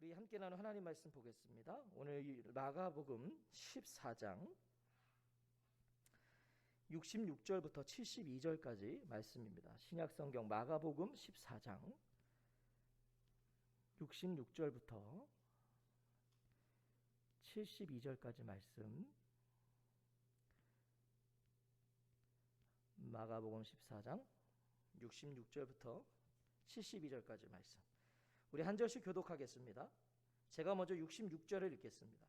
우리 함께 나눈 하나님 말씀 보겠습니다. 오늘 마가복음 14장 66절부터 72절까지 말씀입니다. 신약성경 마가복음 14장 66절부터 72절까지 말씀. 마가복음 14장 66절부터 72절까지 말씀. 우리 한 절씩 교독하겠습니다. 제가 먼저 66절을 읽겠습니다.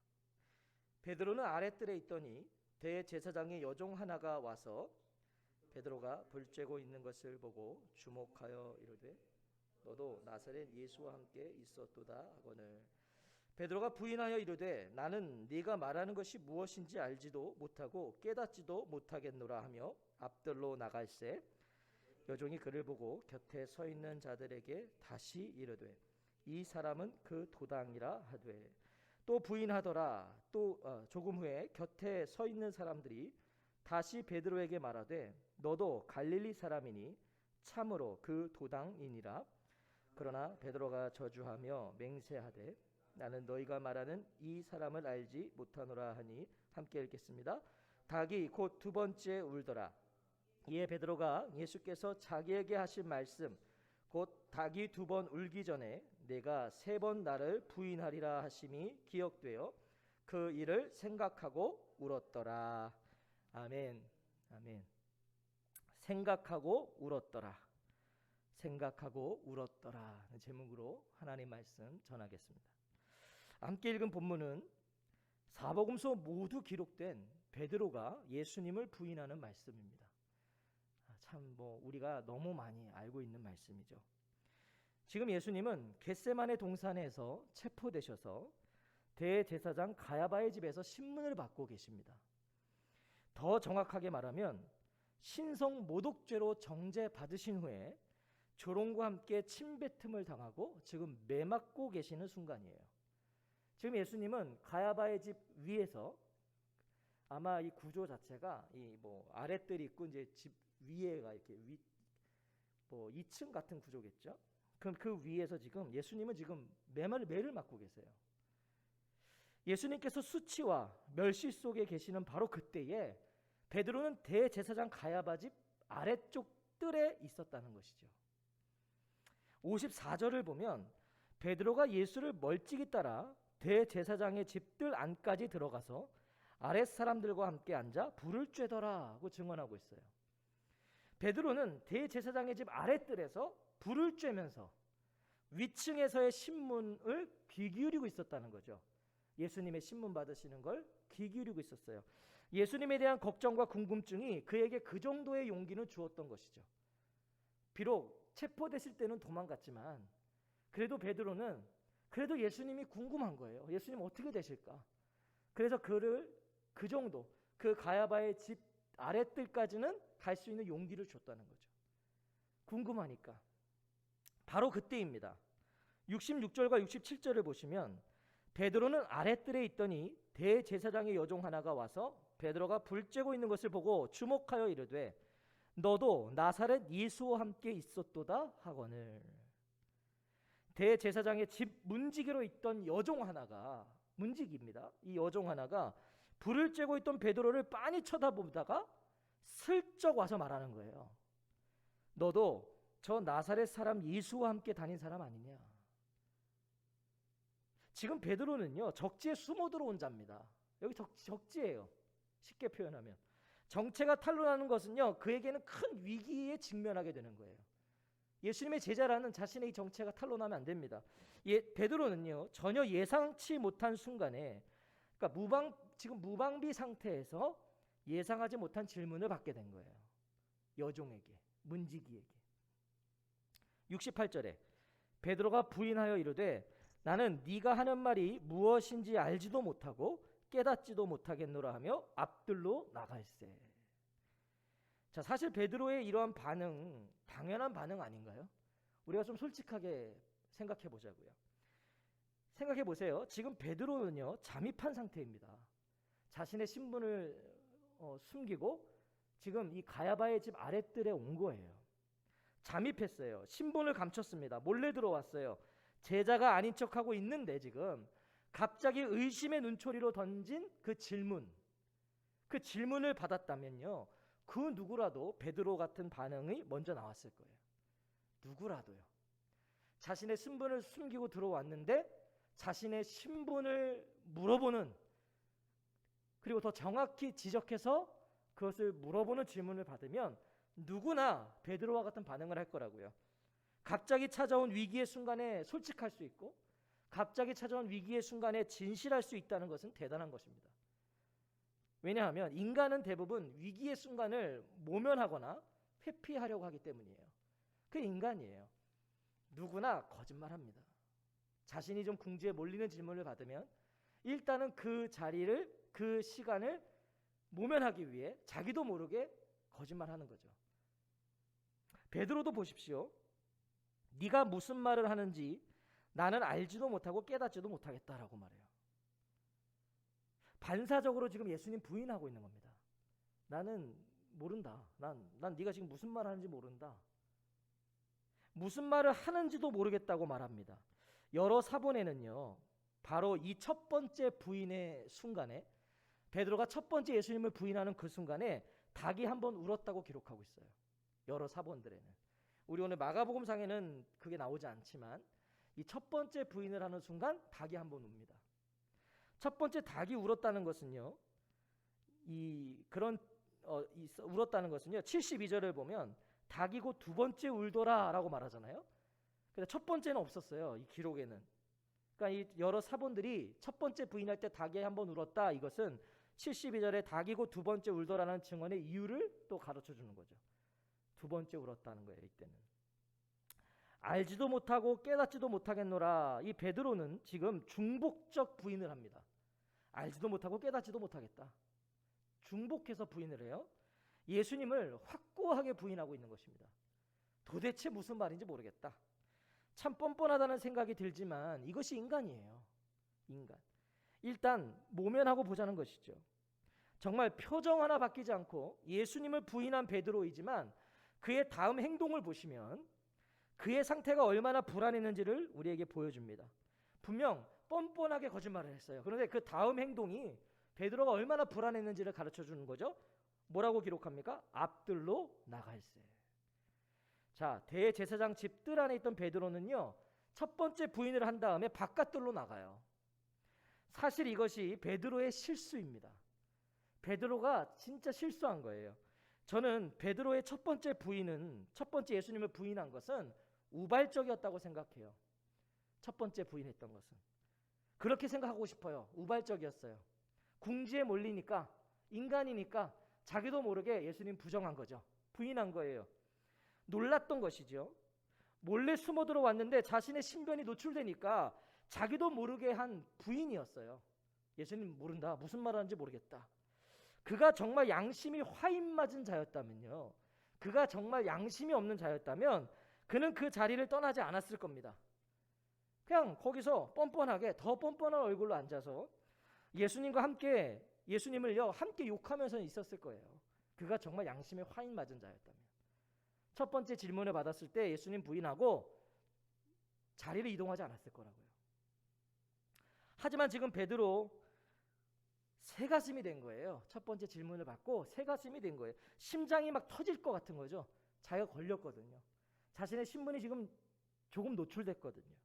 베드로는 아랫뜰에 있더니 대제사장의 여종 하나가 와서 베드로가 불 쬐고 있는 것을 보고 주목하여 이르되 너도 나사렛 예수와 함께 있었도다 하거늘. 베드로가 부인하여 이르되 나는 네가 말하는 것이 무엇인지 알지도 못하고 깨닫지도 못하겠노라 하며 앞들로 나갈새 여종이 그를 보고 곁에 서 있는 자들에게 다시 이르되 이 사람은 그 도당이라 하되 또 부인하더라. 또 조금 후에 곁에 서 있는 사람들이 다시 베드로에게 말하되 너도 갈릴리 사람이니 참으로 그 도당이니라. 그러나 베드로가 저주하며 맹세하되 나는 너희가 말하는 이 사람을 알지 못하노라 하니 함께 읽겠습니다. 닭이 곧 두 번째 울더라. 이에 베드로가 예수께서 자기에게 하신 말씀 곧 닭이 두 번 울기 전에 내가 세 번 나를 부인하리라 하심이 기억되어 그 일을 생각하고 울었더라. 아멘. 아멘. 생각하고 울었더라. 생각하고 울었더라 제목으로 하나님 말씀 전하겠습니다. 함께 읽은 본문은 사복음서 모두 기록된 베드로가 예수님을 부인하는 말씀입니다. 참 우리가 너무 많이 알고 있는 말씀이죠. 지금 예수님은 겟세마네 동산에서 체포되셔서 대제사장 가야바의 집에서 신문을 받고 계십니다. 더 정확하게 말하면 신성 모독죄로 정죄 받으신 후에 조롱과 함께 침뱉음을 당하고 지금 매맞고 계시는 순간이에요. 지금 예수님은 가야바의 집 위에서 아마 이 구조 자체가 아랫뜰이 있고 이제 집 위에가 이렇게 2층 같은 구조겠죠. 그럼 그 위에서 지금 예수님은 지금 매를 맞고 계세요. 예수님께서 수치와 멸시 속에 계시는 바로 그때에 베드로는 대제사장 가야바 집 아래쪽 뜰에 있었다는 것이죠. 54절을 보면 베드로가 예수를 멀찍이 따라 대제사장의 집뜰 안까지 들어가서 아랫 사람들과 함께 앉아 불을 쬐더라 하고 증언하고 있어요. 베드로는 대제사장의 집 아랫뜰에서 불을 쬐면서 위층에서의 신문을 귀 기울이고 있었다는 거죠. 예수님의 신문 받으시는 걸 귀 기울이고 있었어요. 예수님에 대한 걱정과 궁금증이 그에게 그 정도의 용기는 주었던 것이죠. 비록 체포되실 때는 도망갔지만 그래도 베드로는 그래도 예수님이 궁금한 거예요. 예수님 어떻게 되실까? 그래서 그를 그 정도 그 가야바의 집 아랫뜰까지는 갈 수 있는 용기를 줬다는 거죠. 궁금하니까. 바로 그때입니다. 66절과 67절을 보시면 베드로는 아랫뜰에 있더니 대제사장의 여종 하나가 와서 베드로가 불 쬐고 있는 것을 보고 주목하여 이르되 너도 나사렛 예수와 함께 있었도다 하거늘. 대제사장의 집 문지기로 있던 여종 하나가 문지기입니다. 이 여종 하나가 불을 쬐고 있던 베드로를 빤히 쳐다보다가 슬쩍 와서 말하는 거예요. 너도 저 나사렛 사람 예수와 함께 다닌 사람 아니냐. 지금 베드로는요 적지에 숨어 들어온 자입니다. 여기 적지예요. 쉽게 표현하면 정체가 탄로나는 것은요 그에게는 큰 위기에 직면하게 되는 거예요. 예수님의 제자라는 자신의 정체가 탄로나면 안 됩니다. 베드로는요 전혀 예상치 못한 순간에 그러니까 지금 무방비 상태에서 예상하지 못한 질문을 받게 된 거예요. 여종에게, 문지기에게. 68절에 베드로가 부인하여 이르되 나는 네가 하는 말이 무엇인지 알지도 못하고 깨닫지도 못하겠노라 하며 앞들로 나갈새. 자, 사실 베드로의 이러한 반응 당연한 반응 아닌가요? 우리가 좀 솔직하게 생각해 보자고요. 생각해 보세요. 지금 베드로는요 잠입한 상태입니다. 자신의 신분을 숨기고 지금 이 가야바의 집 아랫뜰에 온 거예요. 잠입했어요. 신분을 감췄습니다. 몰래 들어왔어요. 제자가 아닌 척하고 있는데 지금 갑자기 의심의 눈초리로 던진 그 질문을 받았다면요, 그 누구라도 베드로 같은 반응이 먼저 나왔을 거예요. 누구라도요. 자신의 신분을 숨기고 들어왔는데 자신의 신분을 물어보는, 그리고 더 정확히 지적해서 그것을 물어보는 질문을 받으면 누구나 베드로와 같은 반응을 할 거라고요. 갑자기 찾아온 위기의 순간에 솔직할 수 있고, 갑자기 찾아온 위기의 순간에 진실할 수 있다는 것은 대단한 것입니다. 왜냐하면 인간은 대부분 위기의 순간을 모면하거나 회피하려고 하기 때문이에요. 그 인간이에요. 누구나 거짓말합니다. 자신이 좀 궁지에 몰리는 질문을 받으면 일단은 그 자리를, 그 시간을 모면하기 위해 자기도 모르게 거짓말하는 거죠. 베드로도 보십시오. 네가 무슨 말을 하는지 나는 알지도 못하고 깨닫지도 못하겠다라고 말해요. 반사적으로 지금 예수님 부인하고 있는 겁니다. 나는 모른다. 난 네가 지금 무슨 말 하는지 모른다. 무슨 말을 하는지도 모르겠다고 말합니다. 여러 사본에는요, 바로 이 첫 번째 부인의 순간에, 베드로가 첫 번째 예수님을 부인하는 그 순간에 닭이 한번 울었다고 기록하고 있어요. 여러 사본들에는. 우리 오늘 마가복음상에는 그게 나오지 않지만 이 첫 번째 부인을 하는 순간 닭이 한번 웁니다. 첫 번째 닭이 울었다는 것은요, 울었다는 것은요, 72절을 보면 닭이 곧 두 번째 울더라라고 말하잖아요. 근데 첫 번째는 없었어요, 이 기록에는. 그러니까 이 여러 사본들이 첫 번째 부인할 때 닭이 한번 울었다, 이것은 72절에 닭이 곧 두 번째 울더라는 증언의 이유를 또 가르쳐 주는 거죠. 두 번째 울었다는 거예요, 이때는. 알지도 못하고 깨닫지도 못하겠노라. 이 베드로는 지금 중복적 부인을 합니다. 알지도 못하고 깨닫지도 못하겠다. 중복해서 부인을 해요. 예수님을 확고하게 부인하고 있는 것입니다. 도대체 무슨 말인지 모르겠다. 참 뻔뻔하다는 생각이 들지만 이것이 인간이에요. 인간. 일단 모면하고 보자는 것이죠. 정말 표정 하나 바뀌지 않고 예수님을 부인한 베드로이지만 그의 다음 행동을 보시면 그의 상태가 얼마나 불안했는지를 우리에게 보여줍니다. 분명 뻔뻔하게 거짓말을 했어요. 그런데 그 다음 행동이 베드로가 얼마나 불안했는지를 가르쳐 주는 거죠. 뭐라고 기록합니까? 앞들로 나갈세. 자, 대제사장 집들 안에 있던 베드로는요, 첫 번째 부인을 한 다음에 바깥들로 나가요. 사실 이것이 베드로의 실수입니다. 베드로가 진짜 실수한 거예요. 저는 베드로의 첫 번째 예수님을 부인한 것은 우발적이었다고 생각해요. 첫 번째 부인했던 것은. 그렇게 생각하고 싶어요. 우발적이었어요. 궁지에 몰리니까, 인간이니까 자기도 모르게 예수님 부정한 거죠. 부인한 거예요. 놀랐던 것이죠. 몰래 숨어 들어왔는데 자신의 신변이 노출되니까 자기도 모르게 한 부인이었어요. 예수님 모른다. 무슨 말 하는지 모르겠다. 그가 정말 양심이 화인 맞은 자였다면요, 그가 정말 양심이 없는 자였다면 그는 그 자리를 떠나지 않았을 겁니다. 그냥 거기서 뻔뻔하게 더 뻔뻔한 얼굴로 앉아서 예수님과 함께, 예수님을요 함께 욕하면서 있었을 거예요. 그가 정말 양심에 화인 맞은 자였다면. 첫 번째 질문을 받았을 때 예수님 부인하고 자리를 이동하지 않았을 거라고요. 하지만 지금 베드로 새가슴이 된 거예요. 첫 번째 질문을 받고 새가슴이 된 거예요. 심장이 막 터질 것 같은 거죠. 자기가 걸렸거든요. 자신의 신분이 지금 조금 노출됐거든요.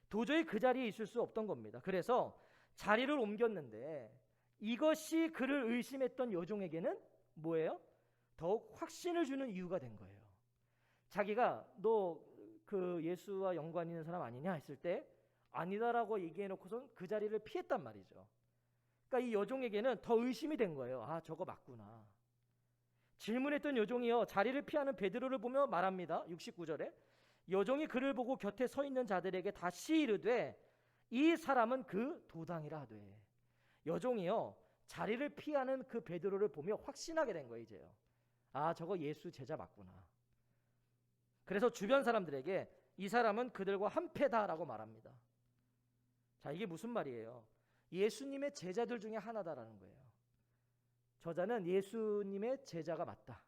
도저히 그 자리에 있을 수 없던 겁니다. 그래서 자리를 옮겼는데 이것이 그를 의심했던 여종에게는 뭐예요? 더욱 확신을 주는 이유가 된 거예요. 자기가 너 그 예수와 연관 있는 사람 아니냐 했을 때 아니다라고 얘기해놓고선 그 자리를 피했단 말이죠. 그러니까 이 여종에게는 더 의심이 된 거예요. 아, 저거 맞구나. 질문했던 여종이요, 자리를 피하는 베드로를 보며 말합니다. 69절에 여종이 그를 보고 곁에 서 있는 자들에게 다시 이르되 이 사람은 그 도당이라 하되. 여종이요, 자리를 피하는 그 베드로를 보며 확신하게 된 거예요. 이제요. 아, 저거 예수 제자 맞구나. 그래서 주변 사람들에게 이 사람은 그들과 한패다라고 말합니다. 자, 이게 무슨 말이에요? 예수님의 제자들 중에 하나다라는 거예요. 저자는 예수님의 제자가 맞다.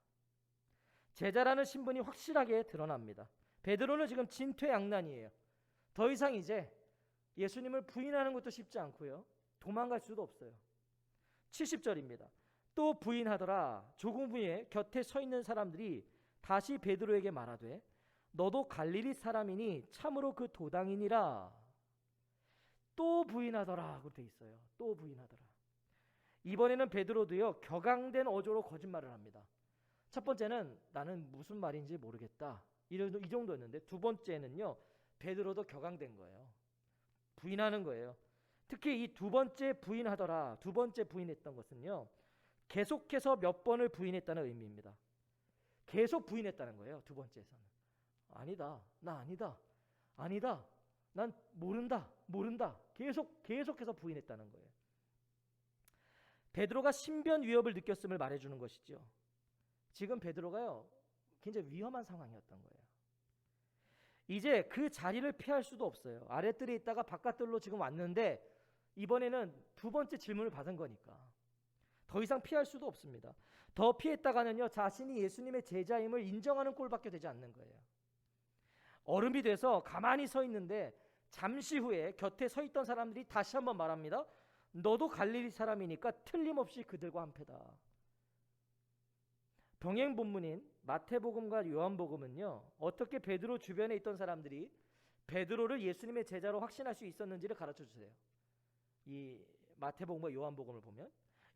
제자라는 신분이 확실하게 드러납니다. 베드로는 지금 진퇴양난이에요. 더 이상 이제 예수님을 부인하는 것도 쉽지 않고요. 도망갈 수도 없어요. 70절입니다. 또 부인하더라. 조금 후에 곁에 서 있는 사람들이 다시 베드로에게 말하되 너도 갈릴리 사람이니 참으로 그 도당이니라. 또 부인하더라. 그렇게 돼 있어요. 또 부인하더라. 이번에는 베드로도요 격앙된 어조로 거짓말을 합니다. 첫 번째는 나는 무슨 말인지 모르겠다. 이 정도였는데 두 번째는요 베드로도 격앙된 거예요. 부인하는 거예요. 특히 이 두 번째 부인하더라. 두 번째 부인했던 것은요 계속해서 몇 번을 부인했다는 의미입니다. 계속 부인했다는 거예요. 두 번째에서는 아니다, 나 아니다, 아니다, 난 모른다, 모른다. 계속해서 부인했다는 거예요. 베드로가 신변 위협을 느꼈음을 말해주는 것이죠. 지금 베드로가요 굉장히 위험한 상황이었던 거예요. 이제 그 자리를 피할 수도 없어요. 아랫뜰에 있다가 바깥뜰로 지금 왔는데 이번에는 두 번째 질문을 받은 거니까 더 이상 피할 수도 없습니다. 더 피했다가는요 자신이 예수님의 제자임을 인정하는 꼴밖에 되지 않는 거예요. 얼음이 돼서 가만히 서 있는데 잠시 후에 곁에 서 있던 사람들이 다시 한번 말합니다. 너도 갈릴리 사람이니까 틀림없이 그들과 한패다. 병행 본문인 마태복음과 요한복음은요 어떻게 베드로 주변에 있던 사람들이 베드로를 예수님의 제자로 확신할 수 있었는지를 가르쳐 주세요. 이 마태복음과 요한복음을 보면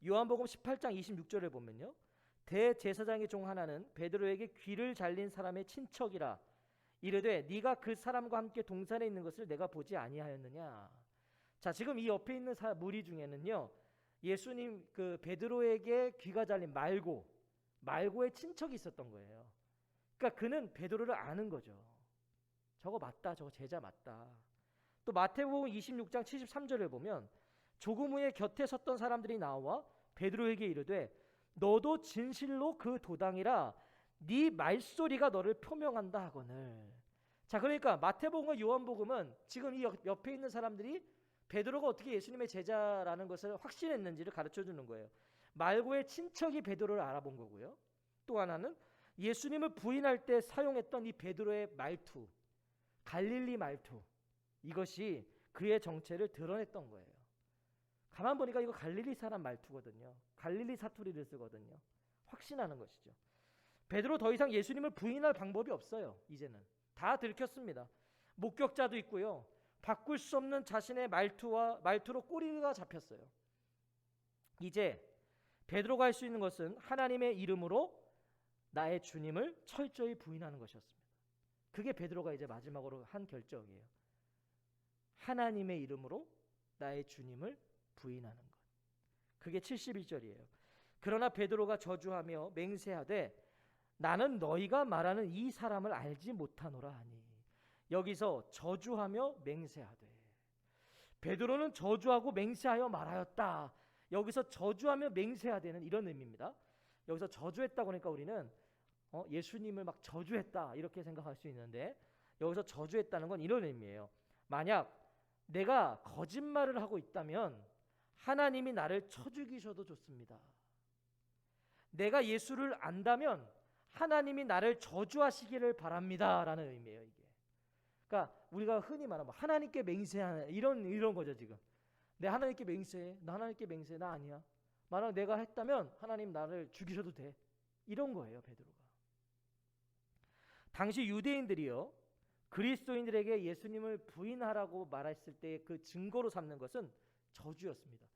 요한복음 18장 26절을 보면요 대제사장의 종 하나는 베드로에게 귀를 잘린 사람의 친척이라 이르되 네가 그 사람과 함께 동산에 있는 것을 내가 보지 아니하였느냐. 자, 지금 이 옆에 있는 무리 중에는요 예수님 그 베드로에게 귀가 잘린 말고의 친척이 있었던 거예요. 그러니까 그는 베드로를 아는 거죠. 저거 맞다, 저거 제자 맞다. 또 마태복음 26장 73절을 보면 조금 후에 곁에 섰던 사람들이 나와 베드로에게 이르되 너도 진실로 그 도당이라 네 말소리가 너를 표명한다 하거늘. 자, 그러니까 마태복음과 요한복음은 지금 이 옆에 있는 사람들이 베드로가 어떻게 예수님의 제자라는 것을 확신했는지를 가르쳐 주는 거예요. 말고의 친척이 베드로를 알아본 거고요. 또 하나는 예수님을 부인할 때 사용했던 이 베드로의 말투, 갈릴리 말투, 이것이 그의 정체를 드러냈던 거예요. 가만 보니까 이거 갈릴리 사람 말투거든요. 갈릴리 사투리를 쓰거든요. 확신하는 것이죠. 베드로 더 이상 예수님을 부인할 방법이 없어요. 이제는 다 들켰습니다. 목격자도 있고요. 바꿀 수 없는 자신의 말투로 꼬리가 잡혔어요. 이제 베드로가 할 수 있는 것은 하나님의 이름으로 나의 주님을 철저히 부인하는 것이었습니다. 그게 베드로가 이제 마지막으로 한 결정이에요. 하나님의 이름으로 나의 주님을 부인하는 것. 그게 71절이에요. 그러나 베드로가 저주하며 맹세하되 나는 너희가 말하는 이 사람을 알지 못하노라 하니. 여기서 저주하며 맹세하되, 베드로는 저주하고 맹세하여 말하였다. 여기서 저주하며 맹세하되는 이런 의미입니다. 여기서 저주했다고 하니까 우리는 예수님을 막 저주했다 이렇게 생각할 수 있는데 여기서 저주했다는 건 이런 의미예요. 만약 내가 거짓말을 하고 있다면 하나님이 나를 쳐 죽이셔도 좋습니다. 내가 예수를 안다면 하나님이 나를 저주하시기를 바랍니다 라는 의미예요. 이게 그러니까 우리가 흔히 말하면 하나님께 맹세하는 이런 거죠. 지금 내 하나님께 맹세해, 나 하나님께 맹세해, 나 아니야. 만약 내가 했다면 하나님 나를 죽이셔도 돼. 이런 거예요. 베드로가 당시 유대인들이요 그리스도인들에게 예수님을 부인하라고 말했을 때 그 증거로 삼는 것은 저주였습니다.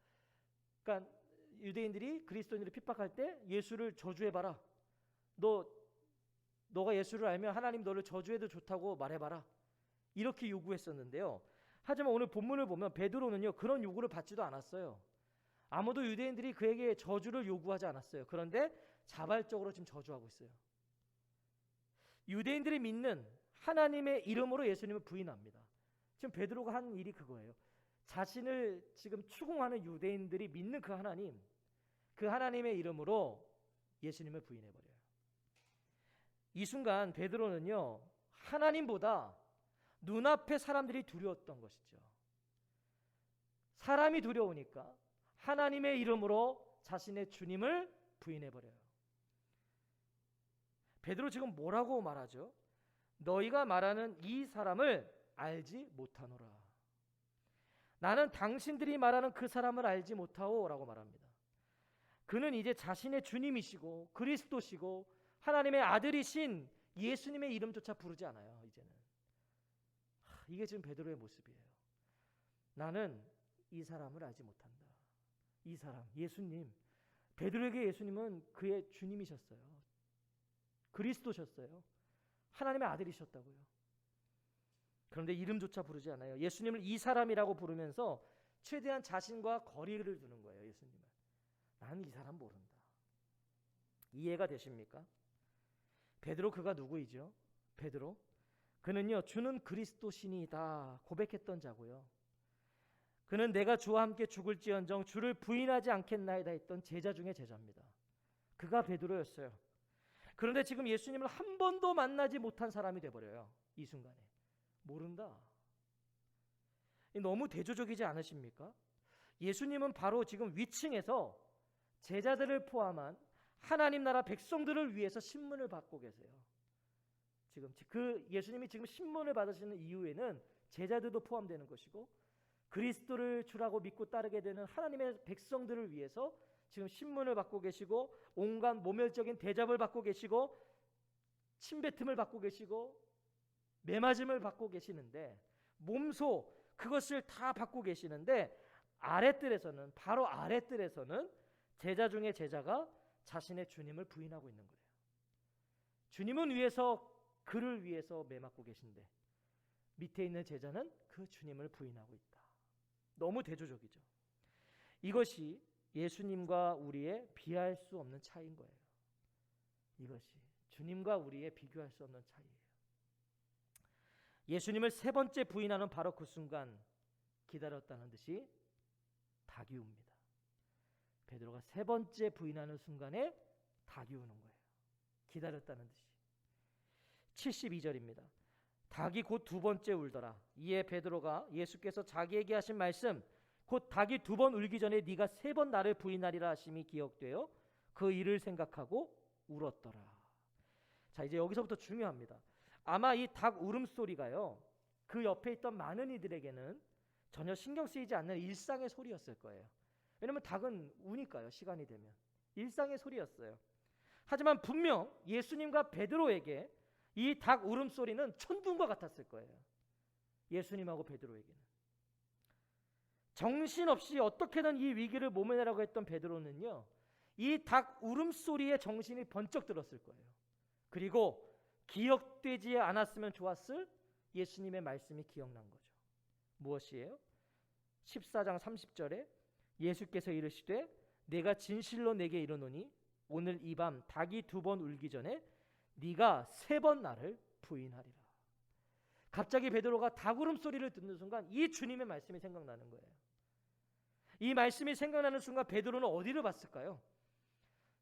그러니까 유대인들이 그리스도인들을 핍박할 때 예수를 저주해봐라. 너가 예수를 알면 하나님 너를 저주해도 좋다고 말해봐라. 이렇게 요구했었는데요. 하지만 오늘 본문을 보면 베드로는요 그런 요구를 받지도 않았어요. 아무도 유대인들이 그에게 저주를 요구하지 않았어요. 그런데 자발적으로 지금 저주하고 있어요. 유대인들이 믿는 하나님의 이름으로 예수님을 부인합니다. 지금 베드로가 한 일이 그거예요. 자신을 지금 추궁하는 유대인들이 믿는 그 하나님의 이름으로 예수님을 부인해버려요. 이 순간 베드로는요 하나님보다 눈앞에 사람들이 두려웠던 것이죠. 사람이 두려우니까 하나님의 이름으로 자신의 주님을 부인해버려요. 베드로 지금 뭐라고 말하죠? 너희가 말하는 이 사람을 알지 못하노라. 나는 당신들이 말하는 그 사람을 알지 못하오라고 말합니다. 그는 이제 자신의 주님이시고 그리스도시고 하나님의 아들이신 예수님의 이름조차 부르지 않아요. 이제는 이게 지금 베드로의 모습이에요. 나는 이 사람을 알지 못한다. 이 사람, 예수님. 베드로에게 예수님은 그의 주님이셨어요. 그리스도셨어요. 하나님의 아들이셨다고요. 그런데 이름조차 부르지 않아요. 예수님을 이 사람이라고 부르면서 최대한 자신과 거리를 두는 거예요. 예수님을. 나는 이 사람 모른다. 이해가 되십니까? 베드로, 그가 누구이죠? 베드로, 그는요 주는 그리스도시니이다 고백했던 자고요. 그는 내가 주와 함께 죽을지언정 주를 부인하지 않겠나이다 했던 제자 중에 제자입니다. 그가 베드로였어요. 그런데 지금 예수님을 한 번도 만나지 못한 사람이 돼버려요. 이 순간에. 모른다. 너무 대조적이지 않으십니까? 예수님은 바로 지금 위층에서 제자들을 포함한 하나님 나라 백성들을 위해서 신문을 받고 계세요. 지금 그 예수님이 지금 신문을 받으시는 이유에는 제자들도 포함되는 것이고 그리스도를 주라고 믿고 따르게 되는 하나님의 백성들을 위해서 지금 신문을 받고 계시고 온갖 모멸적인 대접을 받고 계시고 침뱉음을 받고 계시고 매맞음을 받고 계시는데 몸소 그것을 다 받고 계시는데 아랫뜰에서는 바로 아랫뜰에서는 제자 중에 제자가 자신의 주님을 부인하고 있는 거예요. 주님은 위에서 그를 위해서 매맞고 계신데 밑에 있는 제자는 그 주님을 부인하고 있다. 너무 대조적이죠. 이것이 예수님과 우리의 비할 수 없는 차이인 거예요. 이것이 주님과 우리의 비교할 수 없는 차이예요. 예수님을 세 번째 부인하는 바로 그 순간 기다렸다는 듯이 닭이 웁니다. 베드로가 세 번째 부인하는 순간에 닭이 우는 거예요. 기다렸다는 듯이. 72절입니다. 닭이 곧 두 번째 울더라. 이에 베드로가 예수께서 자기에게 하신 말씀 곧 닭이 두 번 울기 전에 네가 세 번 나를 부인하리라 하심이 기억되어 그 일을 생각하고 울었더라. 자, 이제 여기서부터 중요합니다. 아마 이 닭 울음소리가요 그 옆에 있던 많은 이들에게는 전혀 신경 쓰이지 않는 일상의 소리였을 거예요. 왜냐하면 닭은 우니까요. 시간이 되면 일상의 소리였어요. 하지만 분명 예수님과 베드로에게 이 닭 울음소리는 천둥과 같았을 거예요. 예수님하고 베드로에게는. 정신없이 어떻게든 이 위기를 모면하라고 했던 베드로는요 이 닭 울음소리에 정신이 번쩍 들었을 거예요. 그리고 기억되지 않았으면 좋았을 예수님의 말씀이 기억난 거죠. 무엇이에요? 14장 30절에 예수께서 이르시되 내가 진실로 내게 이르노니 오늘 이 밤 닭이 두 번 울기 전에 네가 세 번 나를 부인하리라. 갑자기 베드로가 닭 울음소리를 듣는 순간 이 주님의 말씀이 생각나는 거예요. 이 말씀이 생각나는 순간 베드로는 어디를 봤을까요?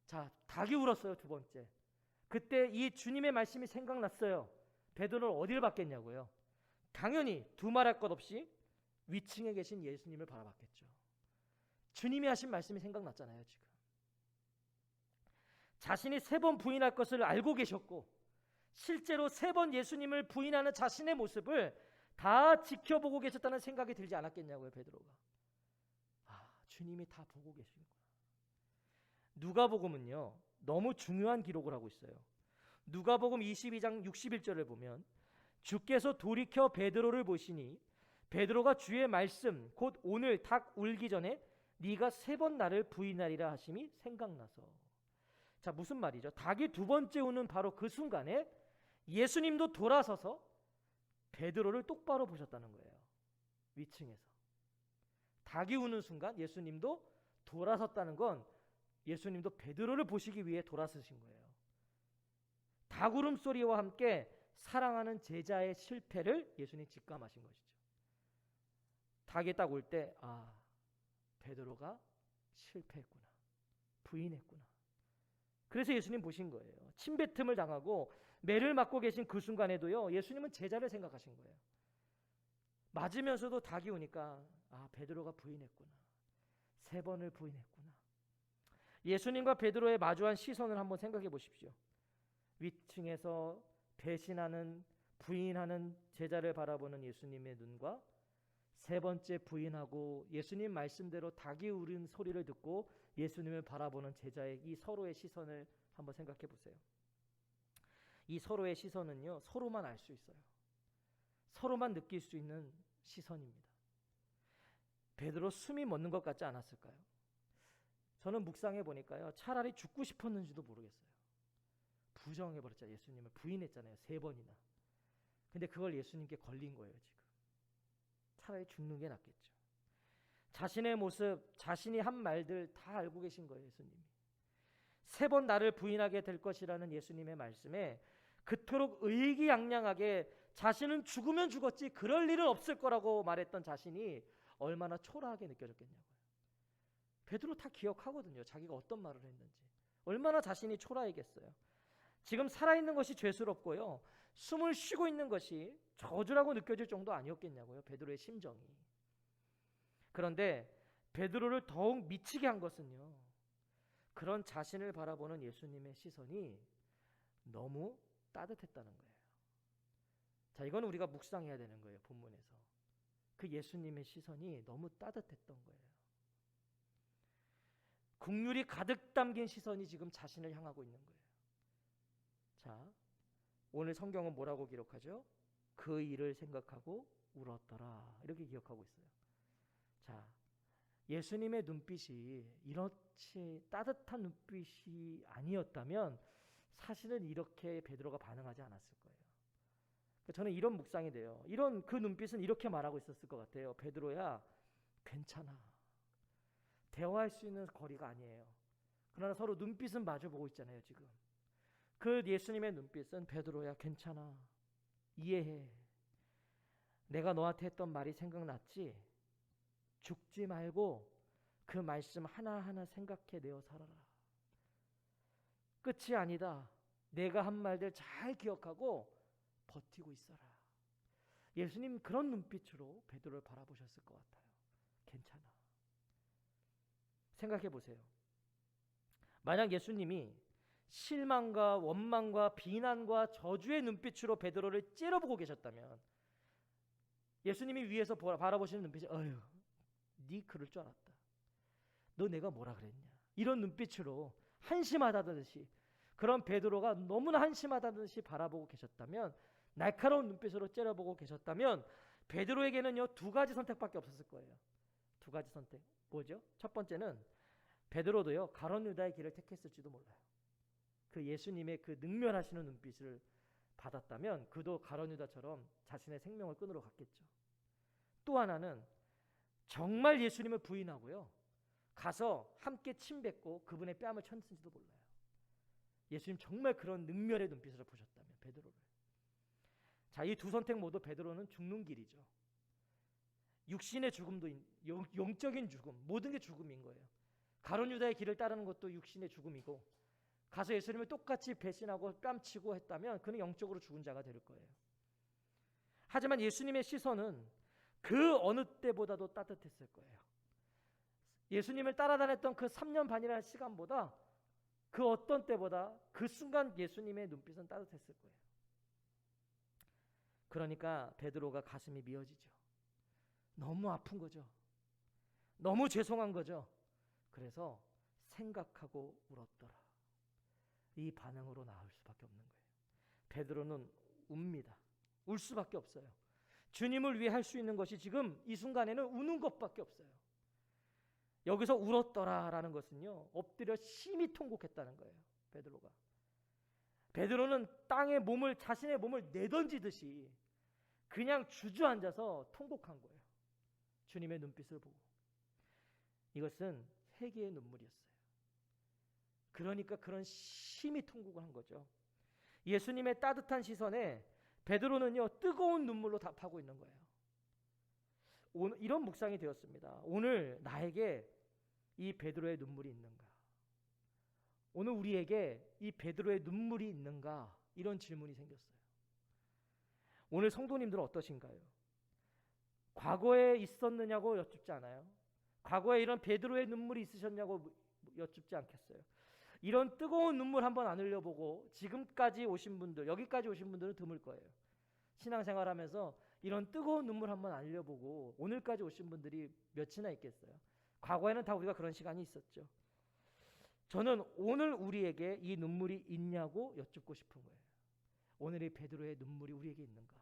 자, 닭이 울었어요. 두 번째. 그때 이 주님의 말씀이 생각났어요. 베드로는 어디를 봤겠냐고요? 당연히 두말할 것 없이 위층에 계신 예수님을 바라봤겠죠. 주님이 하신 말씀이 생각났잖아요. 지금 자신이 세 번 부인할 것을 알고 계셨고 실제로 세 번 예수님을 부인하는 자신의 모습을 다 지켜보고 계셨다는 생각이 들지 않았겠냐고요. 베드로가. 주님이 다 보고 계시는구나. 누가복음은요 너무 중요한 기록을 하고 있어요. 누가복음 22장 61절을 보면 주께서 돌이켜 베드로를 보시니 베드로가 주의 말씀 곧 오늘 닭 울기 전에 네가 세 번 나를 부인하리라 하심이 생각나서. 자, 무슨 말이죠? 닭이 두 번째 우는 바로 그 순간에 예수님도 돌아서서 베드로를 똑바로 보셨다는 거예요. 위층에서. 닭이 우는 순간 예수님도 돌아섰다는 건 예수님도 베드로를 보시기 위해 돌아서신 거예요. 닭 울음소리와 함께 사랑하는 제자의 실패를 예수님 직감하신 것이죠. 닭이 딱 울 때 베드로가 실패했구나. 부인했구나. 그래서 예수님 보신 거예요. 침뱉음을 당하고 매를 맞고 계신 그 순간에도요. 예수님은 제자를 생각하신 거예요. 맞으면서도 닭이 오니까 베드로가 부인했구나. 세 번을 부인했구나. 예수님과 베드로의 마주한 시선을 한번 생각해 보십시오. 위층에서 배신하는 부인하는 제자를 바라보는 예수님의 눈과 세 번째 부인하고 예수님 말씀대로 닭이 울은 소리를 듣고 예수님을 바라보는 제자의 이 서로의 시선을 한번 생각해 보세요. 이 서로의 시선은요, 서로만 알 수 있어요. 서로만 느낄 수 있는 시선입니다. 베드로 숨이 멎는 것 같지 않았을까요? 저는 묵상해 보니까요, 차라리 죽고 싶었는지도 모르겠어요. 부정해 버렸잖아요. 예수님을 부인했잖아요. 3번이나. 근데 그걸 예수님께 걸린 거예요, 지금. 차라리 죽는 게 낫겠죠. 자신의 모습, 자신이 한 말들 다 알고 계신 거예요, 예수님이. 3번 나를 부인하게 될 것이라는 예수님의 말씀에 그토록 의기양양하게 자신은 죽으면 죽었지 그럴 일은 없을 거라고 말했던 자신이 얼마나 초라하게 느껴졌겠냐고요. 베드로 다 기억하거든요. 자기가 어떤 말을 했는지. 얼마나 자신이 초라하겠어요. 지금 살아있는 것이 죄스럽고요, 숨을 쉬고 있는 것이 저주라고 느껴질 정도 아니었겠냐고요, 베드로의 심정이. 그런데 베드로를 더욱 미치게 한 것은요, 그런 자신을 바라보는 예수님의 시선이 너무 따뜻했다는 거예요. 자, 이건 우리가 묵상해야 되는 거예요. 본문에서 그 예수님의 시선이 너무 따뜻했던 거예요. 긍휼이 가득 담긴 시선이 지금 자신을 향하고 있는 거예요. 자, 오늘 성경은 뭐라고 기록하죠? 그 일을 생각하고 울었더라, 이렇게 기억하고 있어요. 자, 예수님의 눈빛이 이렇게 따뜻한 눈빛이 아니었다면 사실은 이렇게 베드로가 반응하지 않았을 거예요. 저는 이런 묵상이 돼요. 이런 그 눈빛은 이렇게 말하고 있었을 것 같아요. 베드로야, 괜찮아. 대화할 수 있는 거리가 아니에요. 그러나 서로 눈빛은 마주보고 있잖아요, 지금. 그 예수님의 눈빛은 베드로야, 괜찮아. 이해해. 내가 너한테 했던 말이 생각났지? 죽지 말고 그 말씀 하나하나 생각해내어 살아라. 끝이 아니다. 내가 한 말들 잘 기억하고 버티고 있어라. 예수님 그런 눈빛으로 베드로를 바라보셨을 것 같아요. 괜찮아. 생각해 보세요. 만약 예수님이 실망과 원망과 비난과 저주의 눈빛으로 베드로를 째려보고 계셨다면, 예수님이 위에서 바라보시는 눈빛이 어휴, 네 그럴 줄 알았다. 너 내가 뭐라 그랬냐. 이런 눈빛으로 한심하다듯이, 그런 베드로가 너무나 한심하다듯이 바라보고 계셨다면, 날카로운 눈빛으로 째려보고 계셨다면 베드로에게는요 2가지 선택밖에 없었을 거예요. 2가지 선택. 뭐죠? 첫 번째는 베드로도요 가룟 유다의 길을 택했을지도 몰라요. 그 예수님의 그 능멸하시는 눈빛을 받았다면 그도 가룟 유다처럼 자신의 생명을 끊으러 갔겠죠. 또 하나는 정말 예수님을 부인하고요, 가서 함께 침뱉고 그분의 뺨을 쳤을지도 몰라요. 예수님 정말 그런 능멸의 눈빛으로 보셨다면 베드로를. 자, 이 2 선택 모두 베드로는 죽는 길이죠. 육신의 죽음도, 영적인 죽음, 모든 게 죽음인 거예요. 가룟 유다의 길을 따르는 것도 육신의 죽음이고, 가서 예수님을 똑같이 배신하고 뺨치고 했다면 그는 영적으로 죽은 자가 될 거예요. 하지만 예수님의 시선은 그 어느 때보다도 따뜻했을 거예요. 예수님을 따라다녔던 그 3년 반이라는 시간보다 그 어떤 때보다 그 순간 예수님의 눈빛은 따뜻했을 거예요. 그러니까 베드로가 가슴이 미어지죠. 너무 아픈 거죠. 너무 죄송한 거죠. 그래서 생각하고 울었더라. 이 반응으로 나올 수밖에 없는 거예요. 베드로는 웁니다. 울 수밖에 없어요. 주님을 위해 할 수 있는 것이 지금 이 순간에는 우는 것밖에 없어요. 여기서 울었더라라는 것은요, 엎드려 심히 통곡했다는 거예요. 베드로가. 베드로는 땅에 몸을, 자신의 몸을 내던지듯이 그냥 주저앉아서 통곡한 거예요. 주님의 눈빛을 보고. 이것은 회개의 눈물이었어요. 그러니까 그런 심히 통곡을 한 거죠. 예수님의 따뜻한 시선에 베드로는요 뜨거운 눈물로 답하고 있는 거예요. 오늘 이런 묵상이 되었습니다. 오늘 나에게 이 베드로의 눈물이 있는가? 오늘 우리에게 이 베드로의 눈물이 있는가? 이런 질문이 생겼어요. 오늘 성도님들은 어떠신가요? 과거에 있었느냐고 여쭙지 않아요. 과거에 이런 베드로의 눈물이 있으셨냐고 여쭙지 않겠어요. 이런 뜨거운 눈물 한번 안 흘려보고 지금까지 오신 분들, 여기까지 오신 분들은 드물 거예요. 신앙생활하면서 이런 뜨거운 눈물 한번 알려보고 오늘까지 오신 분들이 몇이나 있겠어요? 과거에는 다 우리가 그런 시간이 있었죠. 저는 오늘 우리에게 이 눈물이 있냐고 여쭙고 싶은 거예요. 오늘의 베드로의 눈물이 우리에게 있는가?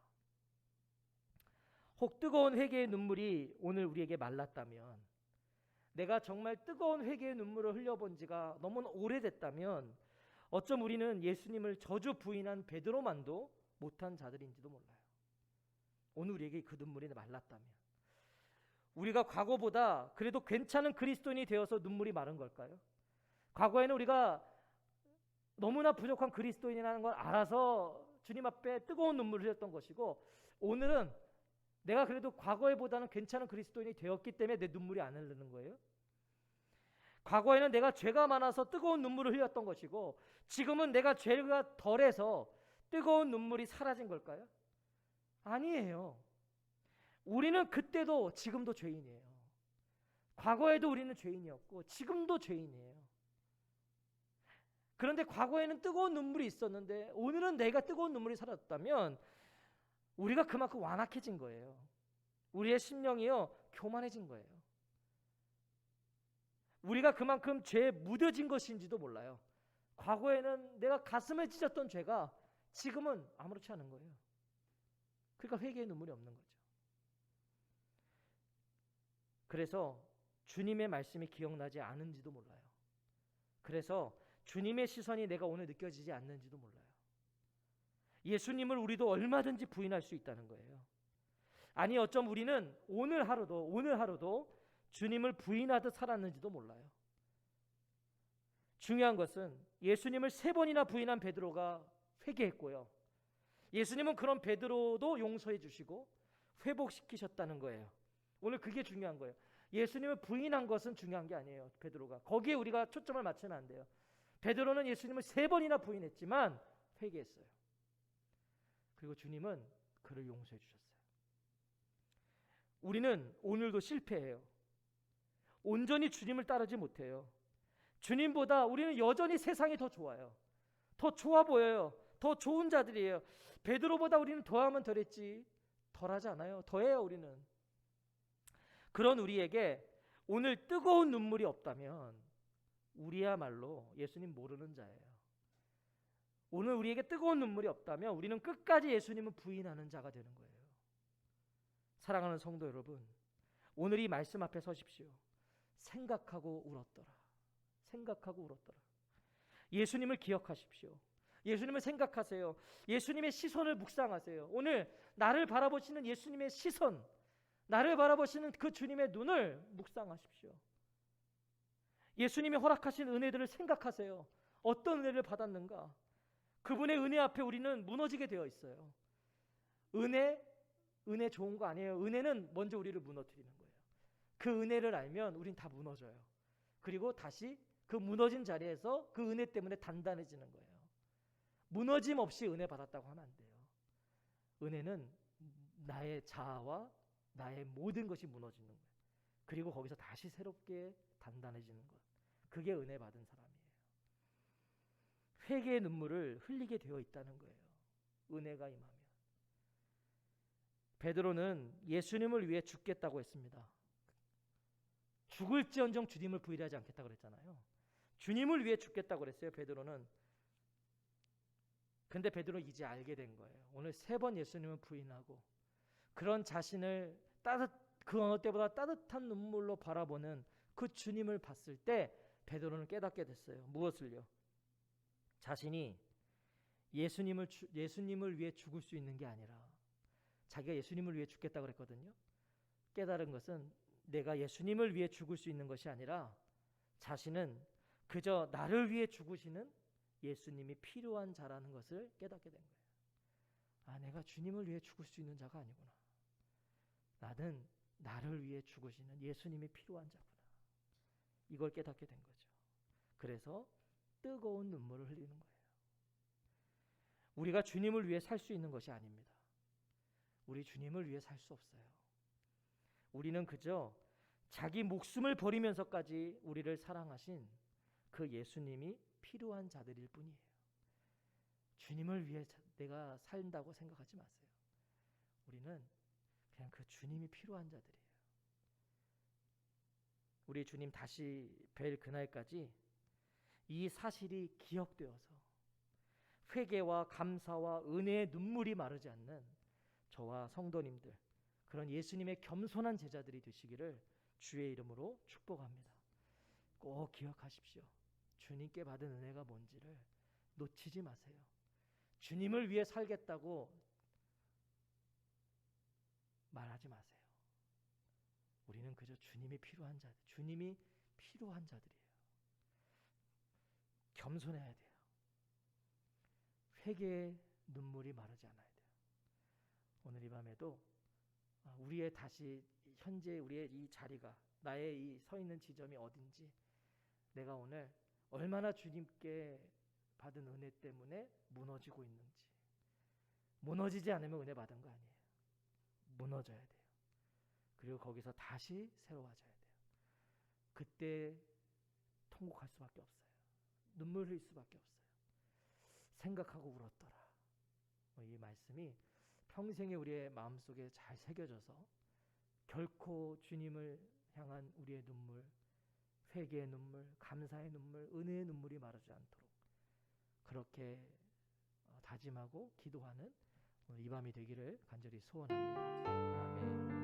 혹 뜨거운 회개의 눈물이 오늘 우리에게 말랐다면, 내가 정말 뜨거운 회개의 눈물을 흘려본 지가 너무 오래됐다면 어쩜 우리는 예수님을 저주 부인한 베드로만도 못한 자들인지도 몰라요. 오늘 우리에게 그 눈물이 말랐다면, 우리가 과거보다 그래도 괜찮은 그리스도인이 되어서 눈물이 마른 걸까요? 과거에는 우리가 너무나 부족한 그리스도인이라는 걸 알아서 주님 앞에 뜨거운 눈물을 흘렸던 것이고, 오늘은 내가 그래도 과거에보다는 괜찮은 그리스도인이 되었기 때문에 내 눈물이 안 흐르는 거예요. 과거에는 내가 죄가 많아서 뜨거운 눈물을 흘렸던 것이고, 지금은 내가 죄가 덜해서 뜨거운 눈물이 사라진 걸까요? 아니에요. 우리는 그때도 지금도 죄인이에요. 과거에도 우리는 죄인이었고 지금도 죄인이에요. 그런데 과거에는 뜨거운 눈물이 있었는데 오늘은 내가 뜨거운 눈물이 사라졌다면 우리가 그만큼 완악해진 거예요. 우리의 심령이요 교만해진 거예요. 우리가 그만큼 죄에 무뎌진 것인지도 몰라요. 과거에는 내가 가슴에 찢었던 죄가 지금은 아무렇지 않은 거예요. 그러니까 회개의 눈물이 없는 거죠. 그래서 주님의 말씀이 기억나지 않은지도 몰라요. 그래서 주님의 시선이 내가 오늘 느껴지지 않는지도 몰라요. 예수님을 우리도 얼마든지 부인할 수 있다는 거예요. 아니 어쩜 우리는 오늘 하루도 주님을 부인하듯 살았는지도 몰라요. 중요한 것은 예수님을 3번이나 부인한 베드로가 회개했고요. 예수님은 그런 베드로도 용서해 주시고 회복시키셨다는 거예요. 오늘 그게 중요한 거예요. 예수님을 부인한 것은 중요한 게 아니에요. 베드로가 거기에 우리가 초점을 맞추면 안 돼요. 베드로는 예수님을 3번이나 부인했지만 회개했어요. 그리고 주님은 그를 용서해 주셨어요. 우리는 오늘도 실패해요. 온전히 주님을 따르지 못해요. 주님보다 우리는 여전히 세상이 더 좋아요. 더 좋아 보여요. 더 좋은 자들이에요. 베드로보다 우리는 더하면 덜했지 덜하지 않아요. 더해요. 우리는. 그런 우리에게 오늘 뜨거운 눈물이 없다면 우리야말로 예수님 모르는 자예요. 오늘 우리에게 뜨거운 눈물이 없다면 우리는 끝까지 예수님을 부인하는 자가 되는 거예요. 사랑하는 성도 여러분, 오늘 이 말씀 앞에 서십시오. 생각하고 울었더라. 생각하고 울었더라. 예수님을 기억하십시오. 예수님을 생각하세요. 예수님의 시선을 묵상하세요. 오늘 나를 바라보시는 예수님의 시선, 나를 바라보시는 그 주님의 눈을 묵상하십시오. 예수님이 허락하신 은혜들을 생각하세요. 어떤 은혜를 받았는가? 그분의 은혜 앞에 우리는 무너지게 되어 있어요. 은혜 좋은 거 아니에요. 은혜는 먼저 우리를 무너뜨리는 거예요. 그 은혜를 알면 우린 다 무너져요. 그리고 다시 그 무너진 자리에서 그 은혜 때문에 단단해지는 거예요. 무너짐 없이 은혜 받았다고 하면 안 돼요. 은혜는 나의 자아와 나의 모든 것이 무너지는 거예요. 그리고 거기서 다시 새롭게 단단해지는 것. 그게 은혜 받은 사람이에요. 회개의 눈물을 흘리게 되어 있다는 거예요. 은혜가 임하면. 베드로는 예수님을 위해 죽겠다고 했습니다. 죽을지언정 주님을 부인하지 않겠다고 그랬잖아요. 주님을 위해 죽겠다고 그랬어요. 베드로는. 근데 베드로는 이제 알게 된 거예요. 오늘 3번 예수님을 부인하고 그런 자신을 그 어느 때보다 따뜻한 눈물로 바라보는 그 주님을 봤을 때 베드로는 깨닫게 됐어요. 무엇을요? 자신이 예수님을 위해 죽을 수 있는 게 아니라 자기가 예수님을 위해 죽겠다고 그랬거든요. 깨달은 것은 내가 예수님을 위해 죽을 수 있는 것이 아니라 자신은 그저 나를 위해 죽으시는 예수님이 필요한 자라는 것을 깨닫게 된 거예요. 아, 내가 주님을 위해 죽을 수 있는 자가 아니구나. 나는 나를 위해 죽으시는 예수님이 필요한 자구나. 이걸 깨닫게 된 거죠. 그래서 뜨거운 눈물을 흘리는 거예요. 우리가 주님을 위해 살 수 있는 것이 아닙니다. 우리 주님을 위해 살 수 없어요. 우리는 그저 자기 목숨을 버리면서까지 우리를 사랑하신 그 예수님이 필요한 자들일 뿐이에요. 주님을 위해 내가 산다고 생각하지 마세요. 우리는 그냥 그 주님이 필요한 자들이에요. 우리 주님 다시 뵐 그날까지 이 사실이 기억되어서 회개와 감사와 은혜의 눈물이 마르지 않는 저와 성도님들, 그런 예수님의 겸손한 제자들이 되시기를 주의 이름으로 축복합니다. 꼭 기억하십시오. 주님께 받은 은혜가 뭔지를 놓치지 마세요. 주님을 위해 살겠다고 말하지 마세요. 우리는 그저 주님이 필요한 자들, 주님이 필요한 자들이에요. 겸손해야 돼요. 회개의 눈물이 마르지 않아야 돼요. 오늘 이 밤에도 우리의 다시 현재 우리의 이 자리가, 나의 이 서 있는 지점이 어딘지, 내가 오늘 얼마나 주님께 받은 은혜 때문에 무너지고 있는지. 무너지지 않으면 은혜 받은 거 아니에요. 무너져야 돼요. 그리고 거기서 다시 새로워져야 돼요. 그때 통곡할 수밖에 없어요. 눈물 흘릴 수밖에 없어요. 생각하고 울었더라. 이 말씀이 평생에 우리의 마음속에 잘 새겨져서 결코 주님을 향한 우리의 눈물, 회개의 눈물, 감사의 눈물, 은혜의 눈물이 마르지 않도록 그렇게 다짐하고 기도하는 이 밤이 되기를 간절히 소원합니다. 아멘.